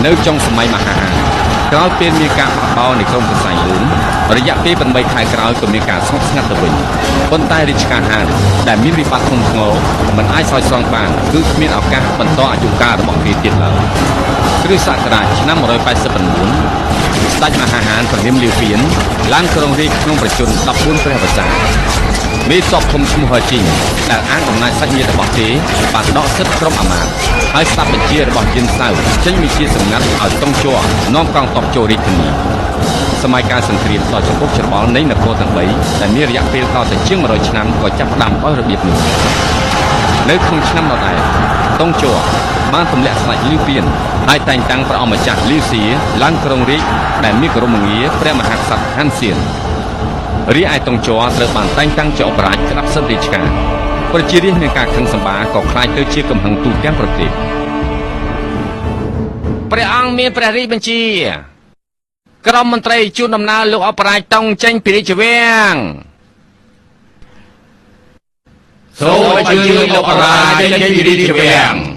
នៅចុងសម័យមហាក្រោយពេលមានការបះបោរនៃក្រុមសរសៃលឿនរយៈពេល8ខែក្រោយក៏មានការស្ងប់ស្ងាត់ទៅវិញប៉ុន្តែរាជការហានដែលមានវិបត្តិធ្ងន់ធ្ងរមិនអាចសោយស្រង់បានគឺគ្មានឱកាសបន្តអាយុកាលរបស់គេទៀតឡើយគ្រិស្តសករាជឆ្នាំ189ស្ដេចមហាហានព្រះនាមលាវពៀនឡើងគ្រងរាជក្នុងប្រជជន14ព្រះវស្សាមេទ័ពធំឈ្មោះហឺជីងដែលអានអំណាចសាច់ញាតិរបស់គេបានដកសិទ្ធិក្រុមអាម៉ាតហើយស្ដាប់បញ្ជារបស់យិនសៅចេញវិជាសម្ងាត់ឲ្យតុងជ័រនាំកងទ័ពចូលរាជធានីសម័យកាលសង្គ្រាមដ៏ចំពុកច្របល់នៃនគរទាំង3ដែលមានរយៈពេលដល់ទៅជាង100ឆ្នាំក៏ចាប់ផ្ដើមដោយរបៀបនេះនៅក្នុងឆ្នាំដដែលតុងជ័របានទម្លាក់ស្ដេចលាវពៀនហើយតែងតាំងព្រះអម្ចាស់លាវសៀឡើងគ្រងរាជដែលមានគោរមងារព្រះមហាក្សត្រហាន់សៀនរីឯតុងជ័រត្រូវបានតែងតាំងជាឧបរាជក្តាប់សិទ្ធិរាជការប្រជារាស្ត្រមានការខឹងសម្បាក៏ខ្លាចទៅជាកំហឹងទូទាំងប្រទេសព្រះអង្គមានព្រះរាជបញ្ជាក្រុមមន្ត្រីជួនដំណើរលោកអបរាជតុងចេញពីរាជវាំងសូមអញ្ជើញលោកអបរាជចេញពីរាជវាំង